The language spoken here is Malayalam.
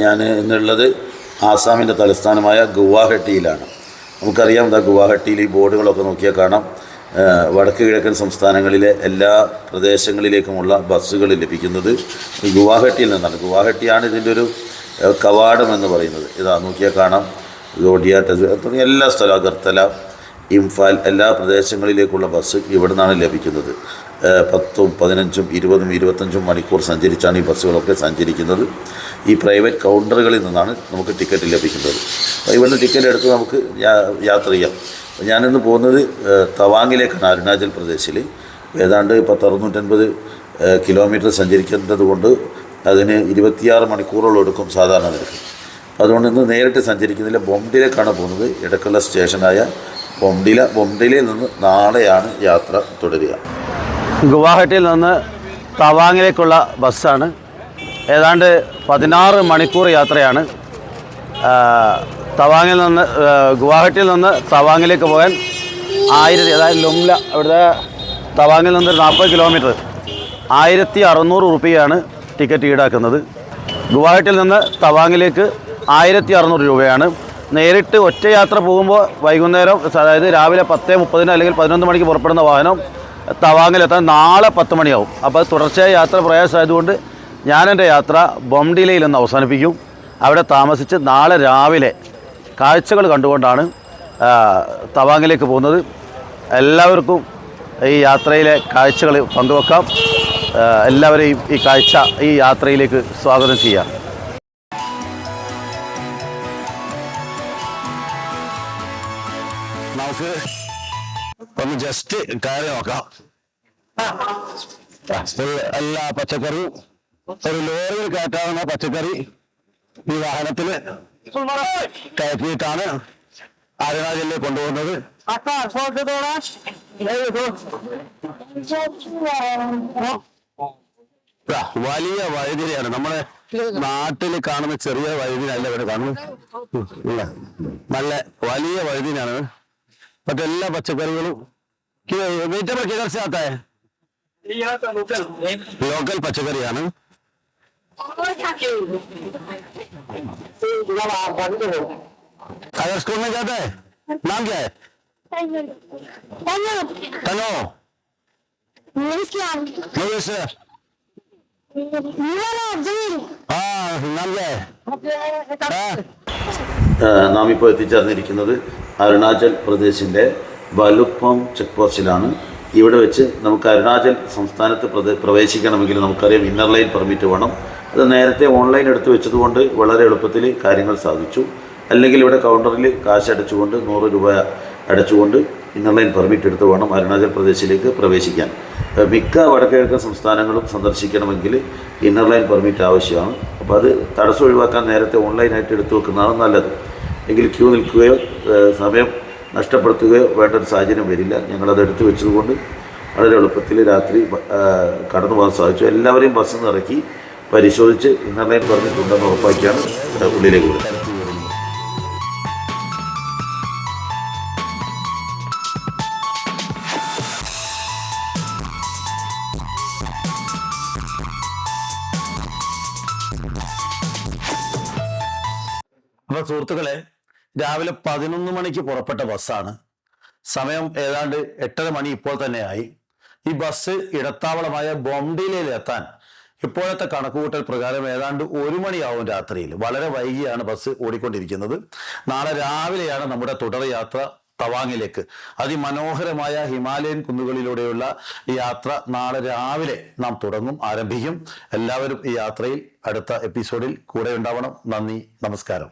ഞാൻ ഇന്നുള്ളത് ആസാമിൻ്റെ തലസ്ഥാനമായ ഗുവാഹട്ടിയിലാണ്. നമുക്കറിയാം, ഗുവാഹട്ടിയിൽ ഈ ബോർഡുകളൊക്കെ നോക്കിയാൽ കാണാം, വടക്ക് കിഴക്കൻ സംസ്ഥാനങ്ങളിലെ എല്ലാ പ്രദേശങ്ങളിലേക്കുമുള്ള ബസ്സുകൾ ലഭിക്കുന്നത് ഈ ഗുവാഹട്ടിയിൽ നിന്നാണ്. ഗുവാഹട്ടിയാണ് ഇതിൻ്റെ ഒരു കവാടം എന്ന് പറയുന്നത്. ഇതാ നോക്കിയാൽ കാണാം, ഗോഡിയ തുടങ്ങിയ എല്ലാ സ്ഥലവും, അഗർത്തല, ഇംഫാൽ, എല്ലാ പ്രദേശങ്ങളിലേക്കുള്ള ബസ് ഇവിടെ നിന്നാണ് ലഭിക്കുന്നത്. 10, 15, 20, 25 മണിക്കൂർ സഞ്ചരിച്ചാണ് ഈ ബസ്സുകളൊക്കെ സഞ്ചരിക്കുന്നത്. ഈ പ്രൈവറ്റ് കൗണ്ടറുകളിൽ നിന്നാണ് നമുക്ക് ടിക്കറ്റ് ലഭിക്കുന്നത്. ഇവിടുന്ന് ടിക്കറ്റ് എടുത്ത് നമുക്ക് യാത്ര ചെയ്യാം. ഞാനിന്ന് പോകുന്നത് തവാങ്ങിലേക്കാണ്, അരുണാചൽ പ്രദേശിൽ. ഏതാണ്ട് 650 കിലോമീറ്റർ സഞ്ചരിക്കേണ്ടത് കൊണ്ട് അതിന് 26 മണിക്കൂറോളം എടുക്കും സാധാരണ നിരക്ക്. അതുകൊണ്ട് ഇന്ന് നേരിട്ട് സഞ്ചരിക്കുന്നില്ല, ബൊംഡിയിലേക്കാണ് പോകുന്നത്. ഇടയ്ക്കുള്ള സ്റ്റേഷനായ ബൊംഡിലയിൽ നിന്ന് നാളെയാണ് യാത്ര തുടരുക. ഗുവാഹട്ടിയിൽ നിന്ന് തവാങ്ങിലേക്കുള്ള ബസ്സാണ്. ഏതാണ്ട് 16 മണിക്കൂർ യാത്രയാണ്. ഗുവാഹട്ടിയിൽ നിന്ന് തവാങ്ങിലേക്ക് പോകാൻ അതായത് ലുംല, ഇവിടുത്തെ തവാങ്ങിൽ നിന്ന് 40 കിലോമീറ്റർ, 1600 റുപ്പിയാണ് ടിക്കറ്റ് ഈടാക്കുന്നത്. ഗുവാഹട്ടിയിൽ നിന്ന് തവാങ്ങിലേക്ക് 1600 രൂപയാണ്. നേരിട്ട് ഒറ്റ യാത്ര പോകുമ്പോൾ വൈകുന്നേരം, അതായത് രാവിലെ 10:30 അല്ലെങ്കിൽ 11 മണിക്ക് പുറപ്പെടുന്ന വാഹനം തവാങ്ങിലെത്താൻ നാളെ 10 മണിയാവും. അപ്പോൾ തുടർച്ചയായ യാത്ര പ്രയാസമായതുകൊണ്ട് ഞാൻ എൻ്റെ യാത്ര ബൊംഡിലയിൽ നിന്ന് അവസാനിപ്പിക്കും. അവിടെ താമസിച്ച് നാളെ രാവിലെ കാഴ്ചകൾ കണ്ടുകൊണ്ടാണ് തവാങ്ങിലേക്ക് പോകുന്നത്. എല്ലാവർക്കും ഈ യാത്രയിലെ കാഴ്ചകൾ പങ്കുവെക്കാം. എല്ലാവരെയും ഈ യാത്രയിലേക്ക് സ്വാഗതം ചെയ്യാം. നമുക്ക് ഒന്ന് ജസ്റ്റ് കയറി നോക്കാം. എല്ലാ പച്ചക്കറിയും ഒരു ലോറിയിൽ കയറ്റാവുന്ന പച്ചക്കറി ഈ വാഹനത്തിൽ കയറ്റിയിട്ടാണ് അരുണാചലിലേക്ക് കൊണ്ടുപോകുന്നത്. വലിയ വഴുതിരിയാണ്. നമ്മുടെ നാട്ടിൽ കാണുന്ന ചെറിയ വഴുതിനല്ല ഇവിടെ കാണുന്നത്, നല്ല വലിയ വഴുതിനാണ്. മറ്റെല്ലാ പച്ചക്കറികളും ലോക്കൽ പച്ചക്കറിയാണ്. अगर स्कूल में जाता है, नाम क्या है? तनो। നാം ഇപ്പോൾ എത്തിച്ചേർന്നിരിക്കുന്നത് അരുണാചൽ പ്രദേശിൻ്റെ ബലുപ്പം ചെക്ക് പോസ്റ്റിലാണ്. ഇവിടെ വെച്ച് നമുക്ക് അരുണാചൽ സംസ്ഥാനത്ത് പ്രവേശിക്കണമെങ്കിൽ നമുക്കറിയാം ഇന്നർ ലൈൻ പെർമിറ്റ് വേണം. അത് നേരത്തെ ഓൺലൈൻ എടുത്ത് വെച്ചതുകൊണ്ട് വളരെ എളുപ്പത്തിൽ കാര്യങ്ങൾ സാധിച്ചു. അല്ലെങ്കിൽ ഇവിടെ കൗണ്ടറിൽ കാശ് അടച്ചുകൊണ്ട് 100 രൂപ അടച്ചുകൊണ്ട് ഇന്നർ ലൈൻ പെർമിറ്റ് എടുത്ത് വേണം അരുണാചൽ പ്രദേശിലേക്ക് പ്രവേശിക്കാൻ. മിക്ക വടക്കിഴക്കൻ സംസ്ഥാനങ്ങളും സന്ദർശിക്കണമെങ്കിൽ ഇന്നർ ലൈൻ പെർമിറ്റ് ആവശ്യമാണ്. അപ്പോൾ അത് തടസ്സം ഒഴിവാക്കാൻ നേരത്തെ ഓൺലൈനായിട്ട് എടുത്തു വെക്കുന്നതാണ് നല്ലത്. എങ്കിൽ ക്യൂ നിൽക്കുകയോ സമയം നഷ്ടപ്പെടുത്തുകയോ വേണ്ട ഒരു സാഹചര്യം വരില്ല. ഞങ്ങളത് എടുത്തു വെച്ചതുകൊണ്ട് വളരെ എളുപ്പത്തിൽ രാത്രി കടന്നു പോകാൻ സാധിച്ചു. എല്ലാവരെയും ബസ്സിൽ നിന്ന് ഇറക്കി പരിശോധിച്ച് ഇന്നർ ലൈൻ പെർമിറ്റ് ഉണ്ടെന്ന് ഉറപ്പാക്കിയാണ് ഉള്ളിലേക്ക് വിടുന്നത്. അപ്പോൾ സുഹൃത്തുക്കളെ, രാവിലെ 11 മണിക്ക് പുറപ്പെട്ട ബസ്സാണ്. സമയം ഏതാണ്ട് 8:30 മണി ഇപ്പോൾ തന്നെയായി. ഈ ബസ് ഇടത്താവളമായ ബൊംഡിലയിലെത്താൻ ഇപ്പോഴത്തെ കണക്കുകൂട്ടൽ പ്രകാരം ഏതാണ്ട് 1 മണിയാവും രാത്രിയിൽ. വളരെ വൈകിയാണ് ബസ് ഓടിക്കൊണ്ടിരിക്കുന്നത്. നാളെ രാവിലെയാണ് നമ്മുടെ തുടർ യാത്ര തവാങ്ങിലേക്ക്. അതിമനോഹരമായ ഹിമാലയൻ കുന്നുകളിലൂടെയുള്ള യാത്ര നാളെ രാവിലെ നാം ആരംഭിക്കും. എല്ലാവരും ഈ യാത്രയിൽ അടുത്ത എപ്പിസോഡിൽ കൂടെ ഉണ്ടാവണം. നന്ദി, നമസ്കാരം.